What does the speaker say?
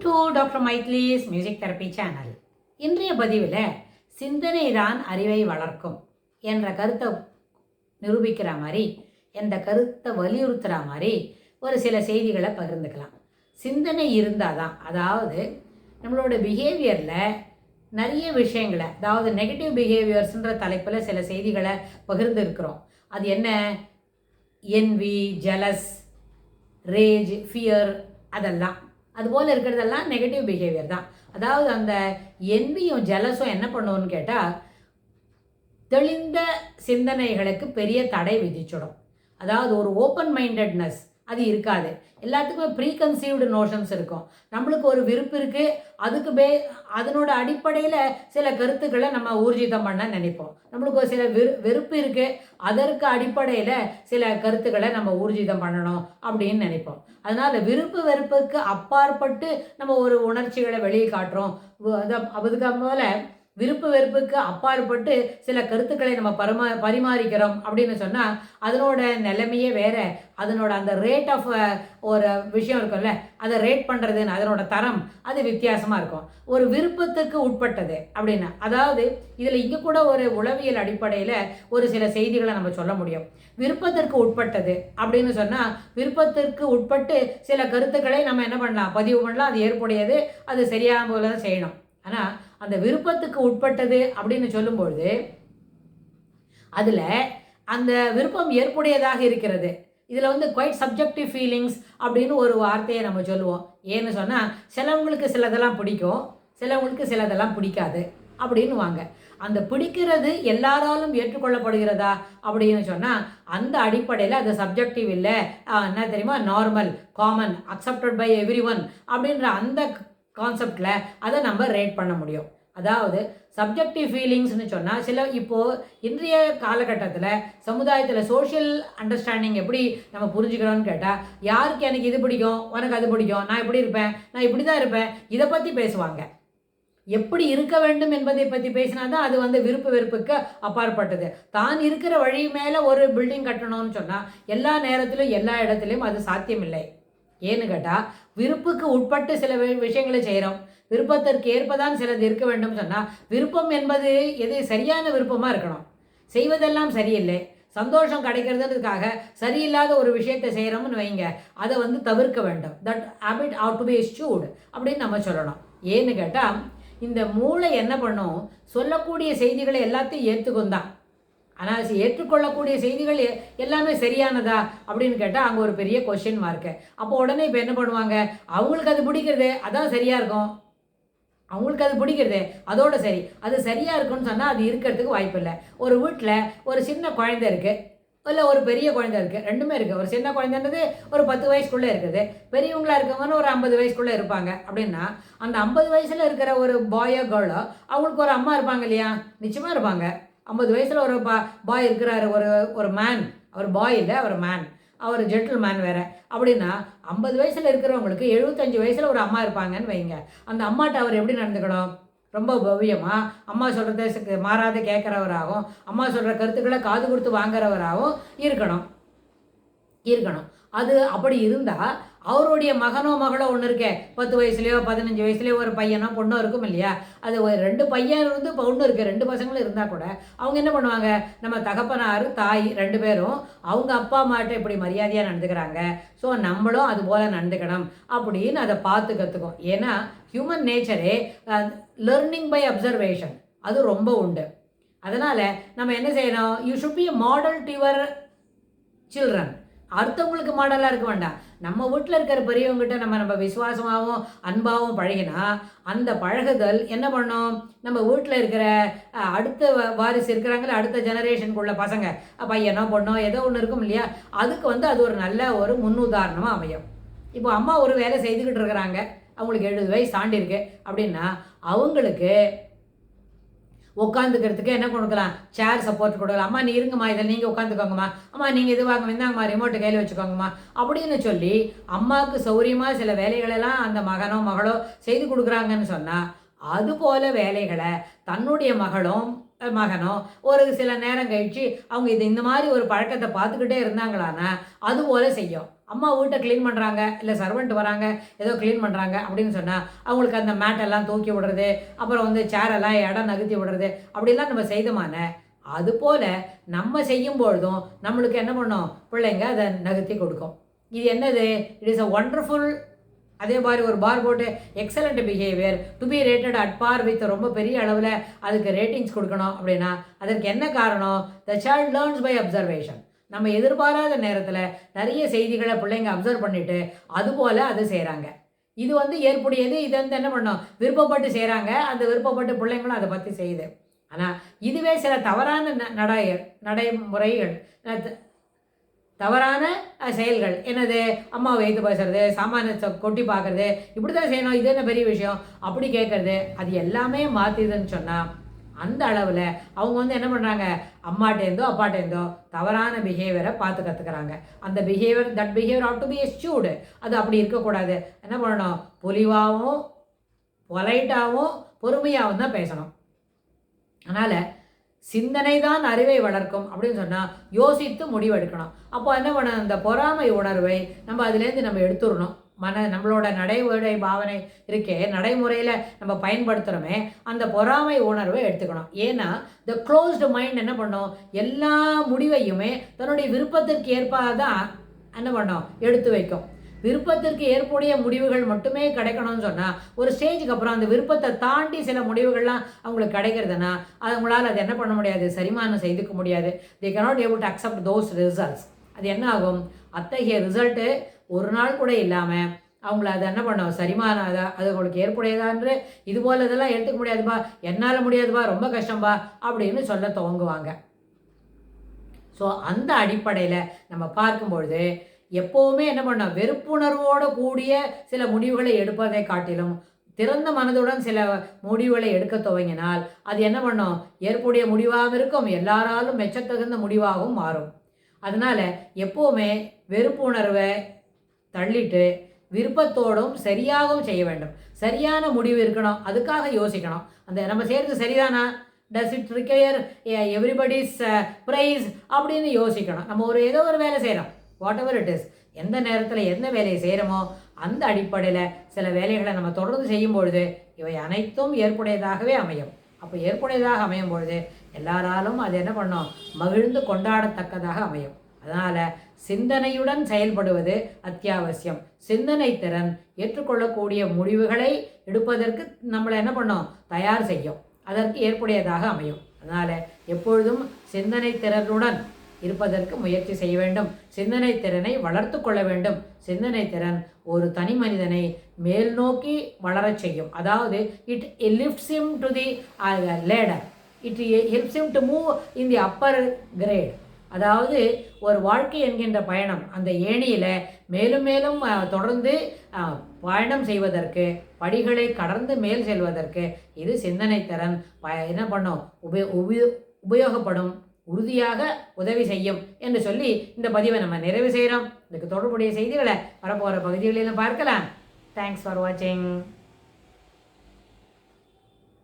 To doctor Mythili's music therapy channel. இன்றைய பதிவில் சிந்தனை தான் அறிவை வளர்க்கும் என்ற கருத்தை நிரூபிக்கிற மாதிரி, என்ற கருத்தை வலியுறுத்துகிற மாதிரி ஒரு சில செய்திகளை பகிர்ந்துக்கலாம். சிந்தனை இருந்தால் தான், அதாவது நம்மளோட பிஹேவியரில் நிறைய விஷயங்களை, அதாவது நெகட்டிவ் பிஹேவியர்ஸ்ன்ற தலைப்பில் சில செய்திகளை பகிர்ந்து இருக்கிறோம். அது என்ன? என்வி, ஜெலஸ், ரேஜ், ஃபியர், அதெல்லாம் அதுபோல் இருக்கிறதெல்லாம் நெகட்டிவ் பிஹேவியர் தான். அதாவது அந்த என்வியும் ஜெலஸும் என்ன பண்ணுவோன்னு கேட்டால், தெளிந்த சிந்தனைகளுக்கு பெரிய தடை விதிச்சிடும். அதாவது ஒரு ஓப்பன் மைண்டட்னஸ் அது இருக்காது. எல்லாத்துக்குமே ப்ரீகன்சீவ்டு நோஷன்ஸ் இருக்கும். நம்மளுக்கு ஒரு விருப்பு இருக்குது, அதனோட அடிப்படையில் சில கருத்துக்களை நம்ம ஊர்ஜிதம் பண்ண நினைப்போம். நம்மளுக்கு ஒரு சில வெறுப்பு இருக்குது, அதற்கு அடிப்படையில் சில கருத்துக்களை நம்ம ஊர்ஜிதம் பண்ணணும் அப்படின்னு நினைப்போம். அதனால் விருப்பு வெறுப்புக்கு அப்பாற்பட்டு நம்ம ஒரு உணர்ச்சிகளை வெளியே காட்டுறோம். அதுக்கு போல் விருப்பு வெறுப்புக்கு அப்பாற்பட்டு சில கருத்துக்களை நம்ம பரிமாறிக்கிறோம் அப்படின்னு சொன்னால் அதனோட நிலைமையே வேறு. அதனோட அந்த ரேட் ஆஃப் ஒரு விஷயம் இருக்கும்ல, அதை ரேட் பண்ணுறதுன்னு அதனோட தரம் அது வித்தியாசமாக இருக்கும். ஒரு விருப்பத்துக்கு உட்பட்டது அப்படின்னா, அதாவது இதில் இங்கே கூட ஒரு உளவியல் அடிப்படையில் ஒரு சில செய்திகளை நம்ம சொல்ல முடியும். விருப்பத்திற்கு உட்பட்டது அப்படின்னு சொன்னால், விருப்பத்திற்கு உட்பட்டு சில கருத்துக்களை நம்ம என்ன பண்ணலாம், பதிவு பண்ணலாம். அது ஏற்புடையது, அது சரியான போல தான் செய்யணும். ஆனால் அந்த விருப்பத்துக்கு உட்பட்டது அப்படின்னு சொல்லும்பொழுது அதில் அந்த விருப்பம் ஏற்புடையதாக இருக்கிறது. இதில் குவைட் சப்ஜெக்டிவ் ஃபீலிங்ஸ் அப்படின்னு ஒரு வார்த்தையை நம்ம சொல்லுவோம். ஏன்னு சொன்னால், சிலவங்களுக்கு சிலதெல்லாம் பிடிக்கும், சிலவங்களுக்கு சிலதெல்லாம் பிடிக்காது அப்படின்னு வாங்க. அந்த பிடிக்கிறது எல்லாராலும் ஏற்றுக்கொள்ளப்படுகிறதா அப்படின்னு சொன்னால், அந்த அடிப்படையில் அது சப்ஜெக்டிவ் இல்லை, என்ன தெரியுமா, normal, common, accepted by every one அப்படின்ற அந்த கான்செப்டில் அதை நம்ம ரேட் பண்ண முடியும். அதாவது சப்ஜெக்டிவ் ஃபீலிங்ஸ்னு சொன்னால், இப்போது இன்றைய காலகட்டத்தில் சமுதாயத்தில் சோஷியல் அண்டர்ஸ்டாண்டிங் எப்படி நம்ம புரிஞ்சுக்கிறோன்னு கேட்டால், யாருக்கு எனக்கு இது பிடிக்கும், உனக்கு அது பிடிக்கும், நான் இப்படி இருப்பேன், நான் இப்படி தான் இருப்பேன், இதை பற்றி பேசுவாங்க. எப்படி இருக்க வேண்டும் என்பதை பற்றி பேசினா தான் அது விருப்பு வெறுப்புக்கு அப்பாற்பட்டது. தான் இருக்கிற வழி மேலே ஒரு பில்டிங் கட்டணும்னு சொன்னால் எல்லா நேரத்திலும் எல்லா இடத்துலையும் அது சாத்தியமில்லை. ஏன்னு கேட்டால், விருப்புக்கு உட்பட்டு சில விஷயங்களை செய்கிறோம், விருப்பத்திற்கு ஏற்பதான் சிலது இருக்க வேண்டும் சொன்னால், விருப்பம் என்பது எது சரியான விருப்பமாக இருக்கணும். செய்வதெல்லாம் சரியில்லை, சந்தோஷம் கிடைக்கிறதுக்காக சரியில்லாத ஒரு விஷயத்தை செய்கிறோம்னு வைங்க, அதை தவிர்க்க வேண்டும். That habit ought to be eschewed அப்படின்னு நம்ம சொல்லணும். ஏன்னு கேட்டால், இந்த மூளை என்ன பண்ணும், சொல்லக்கூடிய செய்திகளை எல்லாத்தையும் ஏற்றுக்கும் தான். ஆனால் ஏற்றுக்கொள்ளக்கூடிய செய்திகள் எல்லாமே சரியானதா அப்படின்னு கேட்டால் அங்கே ஒரு பெரிய கொஸ்டின் மார்க்கு. அப்போ உடனே இப்போ என்ன பண்ணுவாங்க, அவங்களுக்கு அது பிடிக்கிறது அதான் சரியாக இருக்கும், அவங்களுக்கு அது பிடிக்கிறது அதோட சரி, அது சரியாக இருக்குன்னு சொன்னால் அது இருக்கிறதுக்கு வாய்ப்பு இல்லை. ஒரு வீட்டில் ஒரு சின்ன குழந்தை இருக்குது, இல்லை ஒரு பெரிய குழந்தை இருக்குது, ரெண்டுமே இருக்குது. ஒரு சின்ன குழந்தைன்றது ஒரு 10 வயசுக்குள்ளே இருக்குது, பெரியவங்களாக இருக்கவங்கன்னு ஒரு 50 வயசுக்குள்ளே இருப்பாங்க. அப்படின்னா அந்த 50 வயசில் இருக்கிற ஒரு பாயோ கேர்ளோ அவங்களுக்கு ஒரு அம்மா இருப்பாங்க இல்லையா, நிச்சயமாக இருப்பாங்க. 50 வயசில் ஒரு பாய் இருக்கிறாரு, ஒரு மேன், அவர் பாய் இல்லை, அவர் மேன், அவர் ஜென்டில் மேன் வேறு. அப்படின்னா 50 வயசில் இருக்கிறவங்களுக்கு 75 வயசில் ஒரு அம்மா இருப்பாங்கன்னு வைங்க. அந்த அம்மாட்ட அவர் எப்படி நடந்துக்கணும், ரொம்ப பவ்யமாக அம்மா சொல்கிறத மாறாத கேட்குறவராகவும், அம்மா சொல்கிற கருத்துக்களை காது கொடுத்து வாங்குறவராகவும் இருக்கணும். அது அப்படி இருந்தால் அவருடைய மகனோ மகளோ ஒன்று இருக்கே, 10 வயசுலையோ 15 வயசுலையோ ஒரு பையனோ பொண்ணோ இருக்கும் இல்லையா, அது ஒரு 2 பையன் பொண்ணு இருக்குது, 2 பசங்களும் இருந்தால் கூட அவங்க என்ன பண்ணுவாங்க, நம்ம தகப்பனார் தாய் 2 பேரும் அவங்க அப்பா அம்மாட்ட இப்படி மரியாதையாக நடந்துக்கிறாங்க, ஸோ நம்மளும் அது போல் நடந்துக்கணும் அப்படின்னு அதை பார்த்து கற்றுக்கும். ஏன்னா ஹியூமன் நேச்சரே லேர்னிங் பை அப்சர்வேஷன் அது ரொம்ப உண்டு. அதனால் நம்ம என்ன செய்யணும், you should be a model to your children. அடுத்தவங்களுக்கு மாடலாக இருக்க வேண்டாம். நம்ம வீட்டில் இருக்கிற பெரியவங்ககிட்ட நம்ம விசுவாசமாகவும் அன்பாகவும் பழகினா அந்த பழகுதல் என்ன பண்ணும், நம்ம வீட்டில் இருக்கிற அடுத்த வாரிசு இருக்கிறாங்களே, அடுத்த ஜெனரேஷனுக்குள்ள பசங்க, பையனோ பொண்ணோ ஏதோ ஒன்று இருக்கும் இல்லையா, அதுக்கு அது ஒரு நல்ல ஒரு முன்னுதாரணமாக அமையும். இப்போ அம்மா ஒரு வேலை செய்துக்கிட்டு இருக்கிறாங்க, அவங்களுக்கு 70 வயசு தாண்டி இருக்கு அப்படின்னா அவங்களுக்கு உட்காந்துக்கிறதுக்கு என்ன கொடுக்கலாம், சேர் சப்போர்ட் கொடுக்கலாம். அம்மா நீ இருங்கம்மா, இதில் நீங்கள் உட்காந்துக்கோங்கம்மா, அம்மா நீங்கள் இது வாங்க இந்தாங்கம்மா, ரிமோட்டு கையில் வச்சுக்கோங்கம்மா அப்படின்னு சொல்லி அம்மாவுக்கு சௌரியமாக சில வேலைகளெல்லாம் அந்த மகனோ மகளோ செய்து கொடுக்குறாங்கன்னு சொன்னால், அதுபோல் வேலைகளை தன்னுடைய மகனோ ஒரு சில நேரம் கழித்து அவங்க இந்த மாதிரி ஒரு பழக்கத்தை பார்த்துக்கிட்டே இருந்தாங்களான்னா அதுபோல் செய்யும். அம்மா வீட்டை க்ளீன் பண்ணுறாங்க, இல்லை சர்வெண்ட் வராங்க ஏதோ க்ளீன் பண்ணுறாங்க அப்படின்னு சொன்னால் அவங்களுக்கு அந்த மேட்டெல்லாம் தூக்கி விடுறது, அப்புறம் வந்து சேரெல்லாம் இடம் நகர்த்தி விடுறது அப்படிலாம் நம்ம செய்தோமான, அதுபோல் நம்ம செய்யும் பொழுதும் நம்மளுக்கு என்ன பண்ணோம், பிள்ளைங்க அதை நகர்த்தி கொடுக்கும். இது என்னது, இட் இஸ் அ ஒண்டர்ஃபுல். அதே மாதிரி ஒரு பார் போட்டு excellent behaviour to be rated at par with ரொம்ப பெரிய அளவில் அதுக்கு ரேட்டிங்ஸ் கொடுக்கணும் அப்படின்னா அதற்கு என்ன காரணம், the child learns by observation. நம்ம எதிர்பாராத நேரத்தில் நிறைய செய்திகளை பிள்ளைங்க அப்சர்வ் பண்ணிவிட்டு அதுபோல் அது செய்கிறாங்க. இது வந்து ஏற்புடையது. இது வந்து என்ன பண்ணோம், விருப்பப்பட்டு செய்கிறாங்க, அந்த விருப்பப்பட்டு பிள்ளைங்களும் அதை பற்றி செய்யுது. ஆனால் இதுவே சில தவறான நடைமுறைகள், தவறான செயல்கள், என்னது அம்மாவை வைத்து பேசுறது, சாமானிய கொட்டி பார்க்குறது, இப்படி தான் செய்யணும், இது என்ன பெரிய விஷயம் அப்படி கேட்குறது, அது எல்லாமே மாற்றிதுன்னு சொன்னால் அந்த அளவில் அவங்க வந்து என்ன பண்ணுறாங்க, அம்மாட்டேருந்தோ அப்பாட்டேருந்தோ தவறான பிஹேவியரை பார்த்து கற்றுக்குறாங்க. அந்த that behaviour ought to be eschewed. அது அப்படி இருக்கக்கூடாது. என்ன பண்ணணும், பொலிவாகவும் பொலைட்டாகவும் பொறுமையாகவும் தான் பேசணும். அதனால் சிந்தனை தான் அறிவை வளர்க்கும் அப்படின்னு சொன்னால் யோசித்து முடிவெடுக்கணும். அப்போ என்ன பண்ணணும், அந்த பொறாமை உணர்வை நம்ம அதுலேருந்து நம்ம எடுத்துடணும். நம்மளோட நடைமுறை பாவனை இருக்கே, நடைமுறையில் நம்ம பயன்படுத்துகிறோமே, அந்த பொறாமை உணர்வை எடுத்துக்கணும். ஏன்னா த க்ளோஸ்டு மைண்ட் என்ன பண்ணும், எல்லா முடிவையுமே தன்னுடைய விருப்பத்திற்கு ஏற்பாதான் என்ன பண்ணும், எடுத்து வைக்கும். விருப்பத்திற்கு ஏற்புடைய முடிவுகள் மட்டுமே கிடைக்கணும்னு சொன்னால் ஒரு ஸ்டேஜுக்கு அப்புறம் அந்த விருப்பத்தை தாண்டி சில முடிவுகள்லாம் அவங்களுக்கு கிடைக்கிறதுனா அவங்களால அது என்ன பண்ண முடியாது, சரிமானம் செய்துக்க முடியாது. தே cannot able to accept those results. அது என்ன ஆகும், அத்தகைய ரிசல்ட்டு ஒரு நாள் கூட இல்லாமல் அவங்கள அதை என்ன பண்ணும், சரிமானம் அது அவங்களுக்கு ஏற்புடையதான்று இது போல் இதெல்லாம் எடுத்துக்க முடியாதுப்பா, என்னால் முடியாதுப்பா, ரொம்ப கஷ்டம்பா அப்படின்னு சொல்ல துவங்குவாங்க. ஸோ அந்த அடிப்படையில் நம்ம பார்க்கும்பொழுது எப்போவுமே என்ன பண்ணோம், வெறுப்புணர்வோடு கூடிய சில முடிவுகளை எடுப்பதை காட்டிலும் திறந்த மனதுடன் சில முடிவுகளை எடுக்க துவங்கினால் அது என்ன பண்ணும், ஏற்புடைய முடிவாகவும் இருக்கும், எல்லாராலும் மெச்சத்தகுந்த முடிவாகவும் மாறும். அதனால் எப்போவுமே வெறுப்புணர்வை தள்ளிட்டு விருப்பத்தோடும் சரியாகவும் செய்ய வேண்டும். சரியான முடிவு இருக்கணும், அதுக்காக யோசிக்கணும். அந்த நம்ம செய்கிறது சரிதானா, does it require everybody's praise அப்படின்னு யோசிக்கணும். நம்ம ஏதோ ஒரு வேலை செய்கிறோம், வாட் எவர் இட் இஸ், எந்த நேரத்தில் எந்த வேலையை செய்கிறோமோ அந்த அடிப்படையில் சில வேலைகளை நம்ம தொடர்ந்து செய்யும் பொழுது இவை அனைத்தும் ஏற்புடையதாகவே அமையும். அப்போ ஏற்புடையதாக அமையும் பொழுது எல்லாராலும் அது என்ன பண்ணோம், மகிழ்ந்து கொண்டாடத்தக்கதாக அமையும். அதனால் சிந்தனையுடன் செயல்படுவது அத்தியாவசியம். சிந்தனை திறன் ஏற்றுக்கொள்ளக்கூடிய முடிவுகளை எடுப்பதற்கு நம்மளை என்ன பண்ணோம், தயார் செய்யும், அதற்கு ஏற்புடையதாக அமையும். அதனால் எப்பொழுதும் சிந்தனை திறனுடன் இருப்பதற்கு முயற்சி செய்ய வேண்டும். சிந்தனை திறனை வளர்த்து கொள்ள வேண்டும். சிந்தனை திறன் ஒரு தனி மனிதனை மேல் நோக்கி வளரச் செய்யும். அதாவது it lifts him to the ladder. It helps him to move in the upper grade. அதாவது ஒரு வாழ்க்கை என்கின்ற பயணம், அந்த ஏணியில் மேலும் மேலும் தொடர்ந்து பயணம் செய்வதற்கு, படிகளை கடந்து மேல் செல்வதற்கு இது சிந்தனை திறன் என்ன பண்ணும், உபயோகப்படும், உறுதியாக உதவி செய்யும் என்று சொல்லி இந்த பதிவை நம்ம நிறைவு செய்கிறோம். இதுக்கு தொடர்புடைய செய்திகளை வரப்போகிற பகுதிகளிலும் பார்க்கலாம். தேங்க்ஸ் ஃபார் வாட்சிங்.